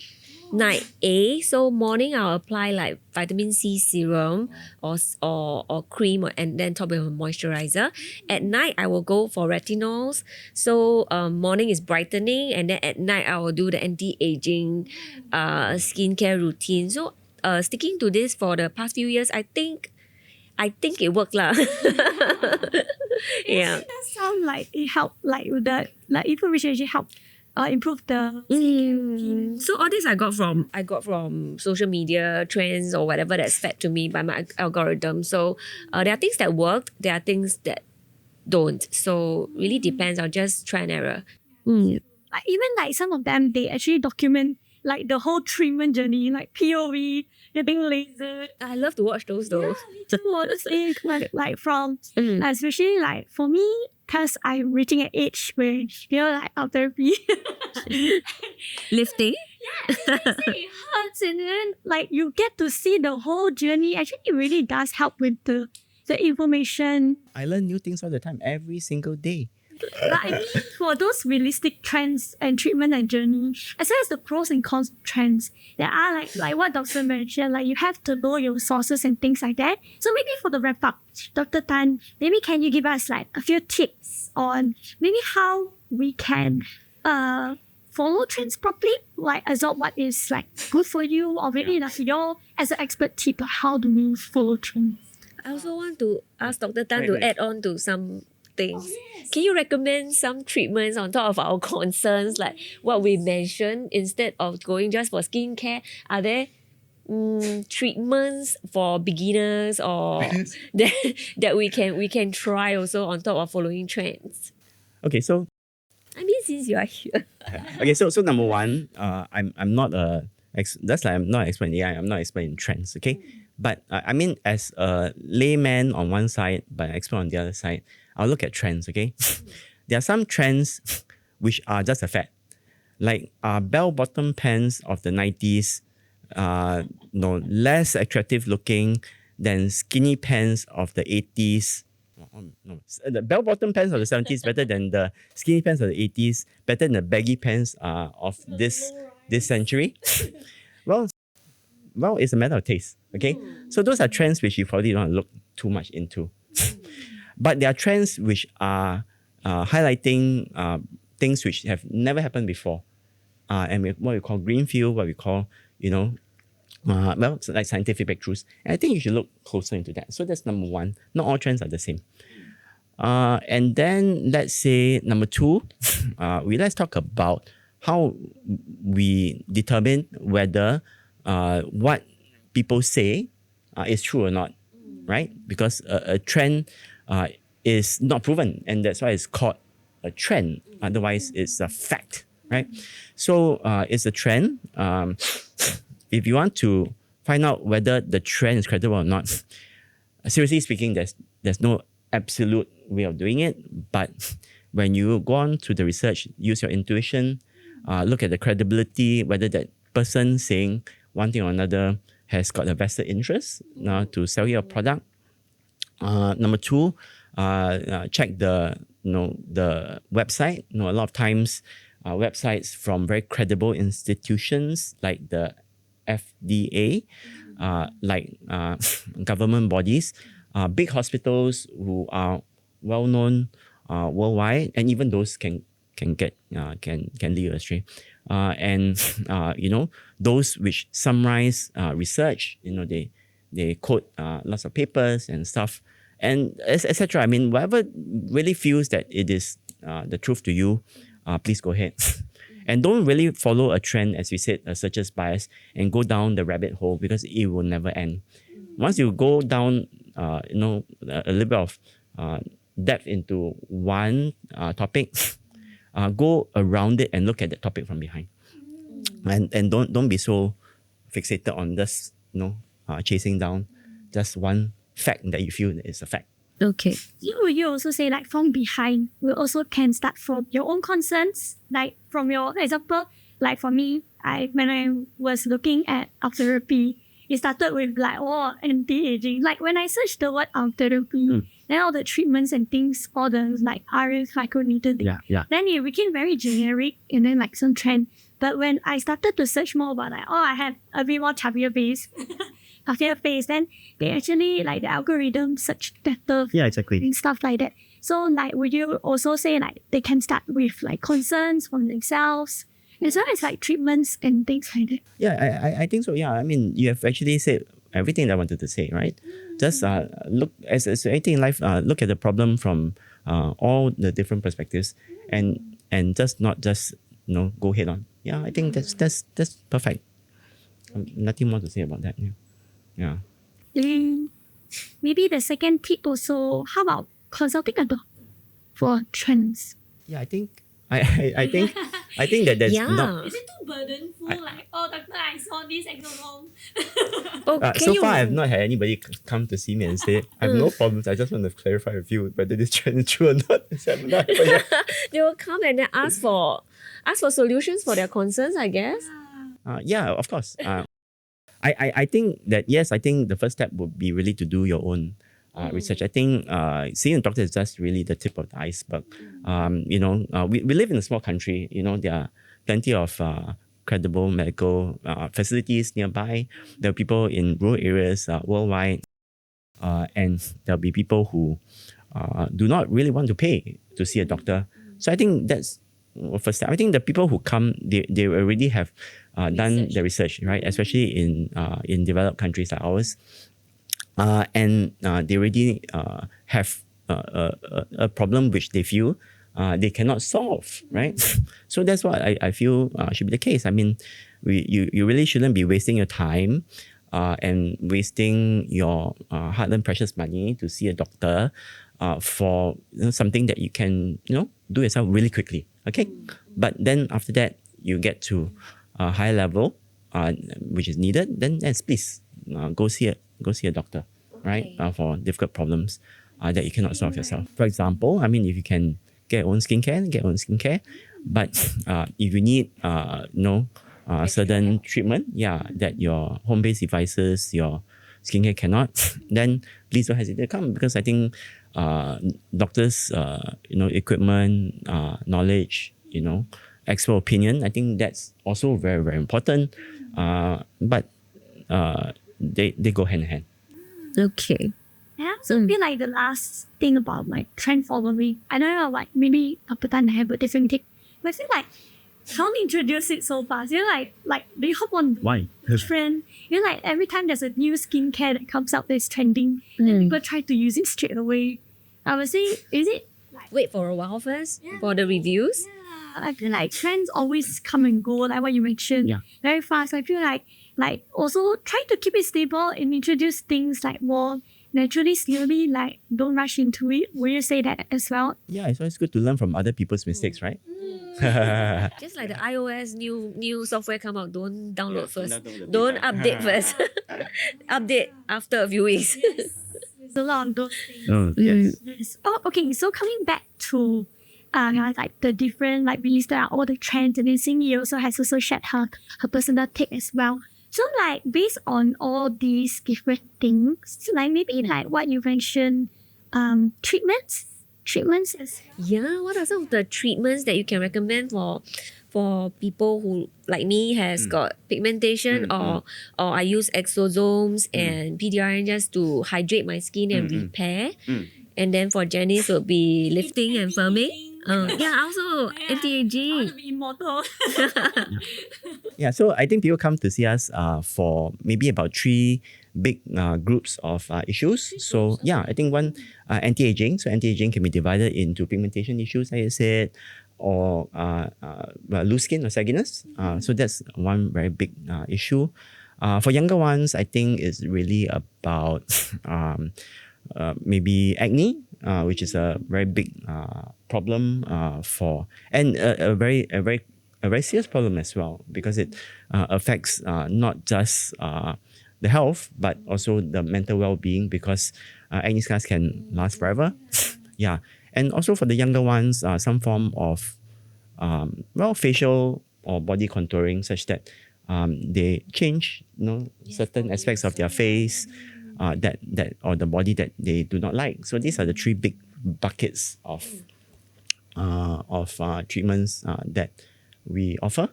night A. So morning I'll apply like vitamin C serum or cream, and then top with a moisturizer. At night I will go for retinols. So morning is brightening, and then at night I will do the anti-aging skincare routine. So sticking to this for the past few years, I think it worked lah. Yeah. It does sound like it helped, like the information actually helped improve the So all this I got from social media trends or whatever that's fed to me by my algorithm. So there are things that worked, there are things that don't. So really depends. I'll just try and error. like even like some of them, they actually document like the whole treatment journey, like POV, getting laser. I love to watch those though. like from especially like for me, because I'm reaching an age where you feel like out therapy. Lifting? It hurts, and then like you get to see the whole journey. Actually, it really does help with the information. I learn new things all the time, every single day. But I mean, for those realistic trends and treatment and journey, as well as the pros and cons of trends, there are like what Dr. mentioned, like you have to know your sources and things like that. So maybe for the wrap up, Dr. Tan, maybe can you give us like a few tips on maybe how we can follow trends properly, like absorb what is like good for you, or maybe like your as an expert tip, how do we follow trends? I also want to ask Dr. Tan Right, to right. add on to some things. Can you recommend some treatments on top of our concerns, like what we mentioned, instead of going just for skincare? Are there treatments for beginners or that we can try also on top of following trends? Okay, so I mean, since you are here. okay, so number one, I'm not that's like I'm not an expert in AI. I'm not an expert in trends. Okay, but I mean, as a layman on one side, but an expert on the other side, I'll look at trends. Okay, there are some trends which are just a fad, like bell bottom pants of the 90s, less attractive looking than skinny pants of the 80s. No, the bell bottom pants of the 70s better than the skinny pants of the 80s, better than the baggy pants of this century. well, it's a matter of taste. Okay, so those are trends which you probably don't look too much into, but there are trends which are highlighting things which have never happened before, and what we call greenfield, what we call it's like scientific breakthroughs. And I think you should look closer into that. So that's number one. Not all trends are the same. And then let's say number two, let's talk about how we determine whether what people say is true or not, right? Because a trend is not proven, and that's why it's called a trend. Otherwise, it's a fact, right? So it's a trend. If you want to find out whether the trend is credible or not, seriously speaking, there's no absolute way of doing it. But when you go on to the research, use your intuition, look at the credibility, whether that person saying one thing or another has got a vested interest to sell you a product. Number two, check the website. A lot of times, websites from very credible institutions like the FDA, like government bodies, big hospitals who are well known worldwide, and even those can get can lead you astray. And those which summarize research, they quote lots of papers and stuff, and etc. I mean, whatever really feels that it is the truth to you, please go ahead. And don't really follow a trend, as we said, a searcher's bias, and go down the rabbit hole, because it will never end. Once you go down, a little bit of depth into one topic, go around it and look at the topic from behind. And don't be so fixated on this, chasing down just one fact that you feel is a fact. Okay. You also say like from behind, we also can start from your own concerns. Like from your example, like for me, when I was looking at art therapy, it started with like anti-aging. Like when I searched the word art therapy, then all the treatments and things, all the like RF microneedling, then it became very generic and then like some trend. But when I started to search more about like, I have a bit more chubbier face, then they actually like the algorithm search better. Yeah, exactly. And stuff like that. So like, would you also say like they can start with like concerns from themselves, as well as like treatments and things like that? Yeah, I think so. Yeah, I mean, you have actually said everything that I wanted to say, right? Just look, as anything in life, look at the problem from all the different perspectives, and just not just go head on. Yeah, I think that's perfect. Nothing more to say about that. Yeah. Maybe the second tip also, how about consulting a doctor for trends? Yeah, I think I think that there's not. Is it too burdenful? Doctor, I saw this exosome. So far, I've not had anybody come to see me and say, I have no problems. I just want to clarify with you whether this trend is true or not. They will come and then ask for solutions for their concerns, I guess. Yeah, of course. I think that, yes, I think the first step would be really to do your own research. I think seeing a doctor is just really the tip of the iceberg. We live in a small country. There are plenty of credible medical facilities nearby. There are people in rural areas worldwide. And there'll be people who do not really want to pay to see a doctor. So I think that's first step. I think the people who come, they already have done the research, right? Especially in developed countries like ours. And they already have a problem which they feel they cannot solve, right? So that's what I feel should be the case. I mean, you really shouldn't be wasting your time and wasting your hard-earned precious money to see a doctor for something that you can do yourself really quickly. Okay, but then after that you get to a higher level, which is needed. Then yes, please go see a doctor, right? For difficult problems that you cannot solve yourself. For example, I mean, if you can get your own skincare, get your own skincare. But if you need certain treatment, that your home-based devices, your skincare cannot, then please don't hesitate to come, because I think doctors, equipment, knowledge, expert opinion, I think that's also very, very important. But they go hand in hand. Okay. I also feel like the last thing about like trend following, I don't know, like maybe Dr. Tan have a different take, but I feel like how to introduce it so fast. Like they hop on Why? trend. Like every time there's a new skincare that comes out that's trending, then people try to use it straight away. I would say, is it? Wait for a while first for the reviews. I feel like trends always come and go, like what you mentioned, very fast. I feel like also try to keep it stable and introduce things like more naturally, slowly, like don't rush into it. Will you say that as well? Yeah, it's always good to learn from other people's mistakes, right? Just like the iOS new software come out, don't download first. Don't update first. Update after a few weeks. There's a lot of those things. Oh, yes. Yes. Oh, okay. So coming back to like the different, like we listed out all the trends, and then Xingyi also has shared her personal take as well. So like based on all these different things, like maybe like what you mentioned, treatments as Yeah, what are some of the treatments that you can recommend for people who like me has got pigmentation or I use exosomes and PDRN just to hydrate my skin and repair. And then for Janice would be lifting and firming. Also anti-aging. be immortal. Yeah, so I think people come to see us for maybe about 3 big groups of issues. So yeah, I think one, anti-aging. So anti-aging can be divided into pigmentation issues, like I said, or loose skin or sagginess. So that's one very big issue. For younger ones, I think it's really about maybe acne, which is a very big problem and a very serious problem as well, because it affects not just the health but also the mental well-being, because acne scars can last forever. Yeah, and also for the younger ones, some form of facial or body contouring, such that they change certain aspects of their face that or the body that they do not like. So these are the 3 big buckets of treatments that we offer.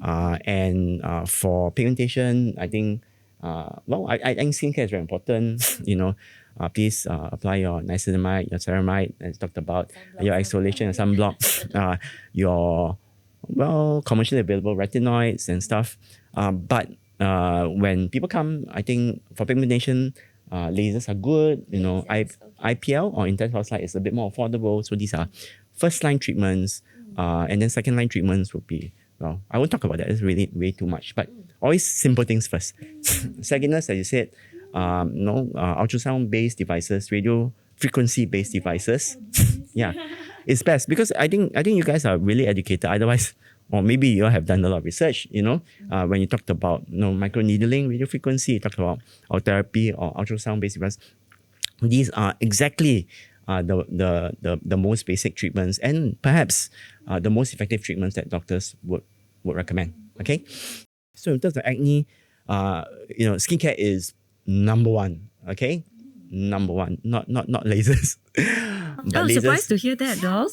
And for pigmentation, I think I think skincare is very important. Please apply your niacinamide, your ceramide, as talked about, your exfoliation and sunblock, your commercially available retinoids and stuff. But when people come, I think for pigmentation, lasers are good. IPL or intense pulse light is a bit more affordable. So these are first line treatments, and then second line treatments would be, I won't talk about that. It's really way too much. But always simple things first. Sagginess, as you said, ultrasound based devices, radio frequency based devices. Yeah, it's best, because I think you guys are really educated. Otherwise, or maybe you all have done a lot of research, when you talked about microneedling, radio frequency, you talked about our therapy or ultrasound-based devices. These are exactly the most basic treatments, and perhaps the most effective treatments that doctors would recommend. Okay, so in terms of acne, skincare is number one. Okay, number one, not lasers. But I'm lasers, surprised to hear that though.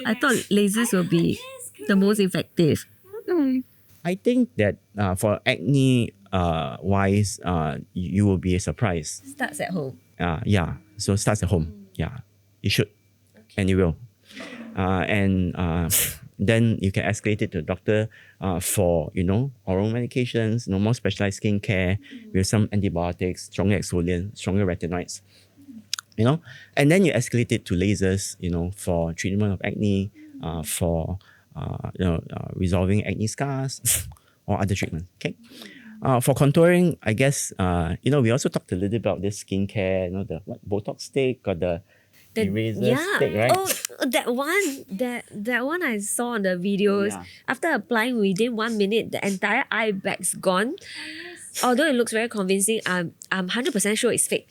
I thought lasers will be the most effective. I think that for acne wise, you will be surprised. Starts at home. So it starts at home. Yeah, it should, and it will. And then you can escalate it to the doctor for, oral medications, more specialized skincare with some antibiotics, stronger exfoliant, stronger retinoids. And then you escalate it to lasers, for treatment of acne, for resolving acne scars or other treatments. Okay. For contouring, I guess we also talked a little bit about this skincare, the Botox stick or the eraser stick, right? Oh, that one I saw on the videos. Yeah. After applying within 1 minute, the entire eye bag's gone. Although it looks very convincing, I'm 100% sure it's fake.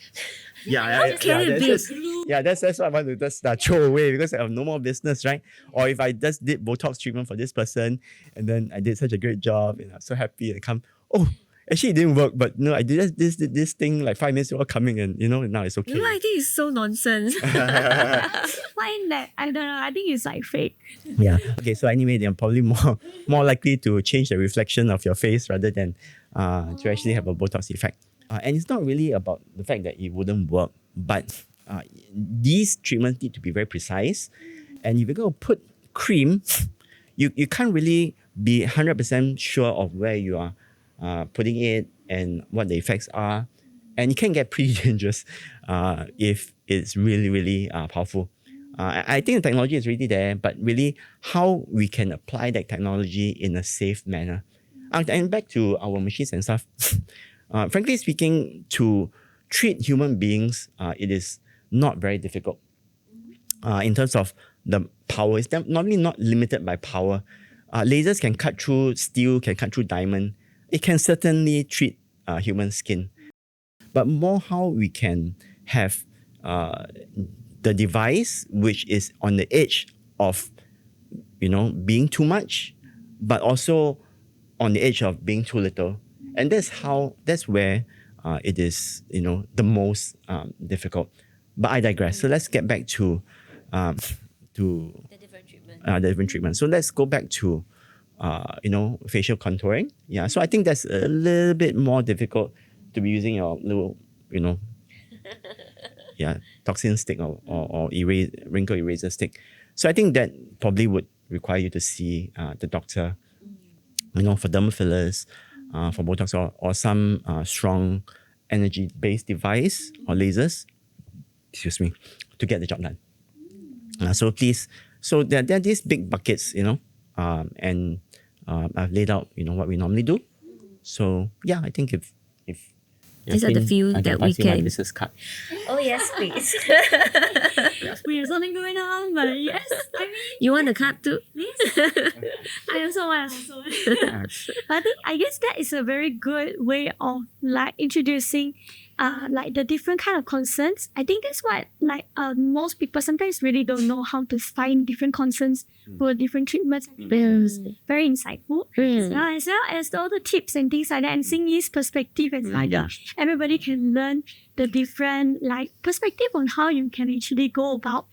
Yeah, can it be? that's what I want to just throw away because I have no more business, right? Or if I just did Botox treatment for this person and then I did such a great job and I'm so happy and come, actually it didn't work, but no, I did this thing like 5 minutes before coming and now it's okay. I think it's so nonsense. Find that, I don't know, I think it's like fake. Yeah. Okay, so anyway, they're probably more likely to change the reflection of your face rather than to actually have a Botox effect. And it's not really about the fact that it wouldn't work, but these treatments need to be very precise. And if you're going to put cream, you can't really be 100% sure of where you are putting it and what the effects are. And it can get pretty dangerous if it's really, really powerful. I think the technology is really there, but really how we can apply that technology in a safe manner. And back to our machines and stuff. Frankly speaking, to treat human beings, it is not very difficult. In terms of the power, it's normally not limited by power. Lasers can cut through steel, can cut through diamond. It can certainly treat human skin. But more how we can have the device which is on the edge of, being too much, but also on the edge of being too little. And that's where it is, the most difficult. But I digress. So let's get back to The different treatment. the different treatments. So let's go back to facial contouring. Yeah. So I think that's a little bit more difficult to be using your little, toxin stick or wrinkle eraser stick. So I think that probably would require you to see the doctor, for dermal fillers, for Botox or some strong energy-based device or lasers, to get the job done. So there are these big buckets, and I've laid out, what we normally do. So yeah, I think if These are the few that we can. business card. Oh yes, please. We have something going on, but yes, I mean, You want a card too? yes. I also want. But I guess that is a very good way of like introducing the different kind of concerns. I think that's what most people sometimes really don't know how to find different concerns for different treatments. Very insightful. As well as all the tips and things like that, and seeing his perspective and everybody can learn the different perspective on how you can actually go about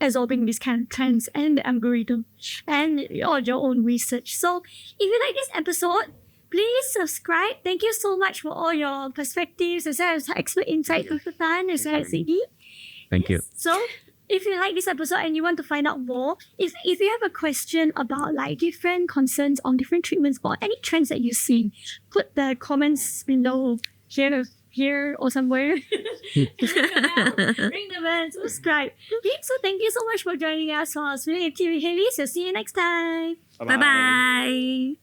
absorbing these kind of trends and the algorithm and all your own research. So if you like this episode, please subscribe. Thank you so much for all your perspectives as well as expert insight, Dr. Tan, as well as Ziggy. Thank you. So if you like this episode and you want to find out more, if you have a question about different concerns on different treatments or any trends that you see, put the comments below here or somewhere. Ring the bell and subscribe. Okay, so thank you so much for joining us on Spilling the Tea with Halley. So see you next time. Bye-bye.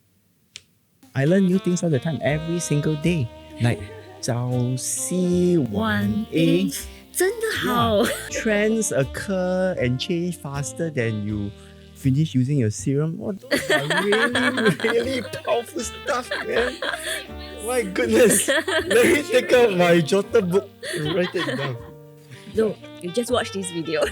I learn new things all the time, every single day. Like 早C 1A. 真的好。 Trends occur and change faster than you finish using your serum. Oh, those are really, really powerful stuff, man. My goodness. Let me take out my jotter book and write it down. No, you just watch this video.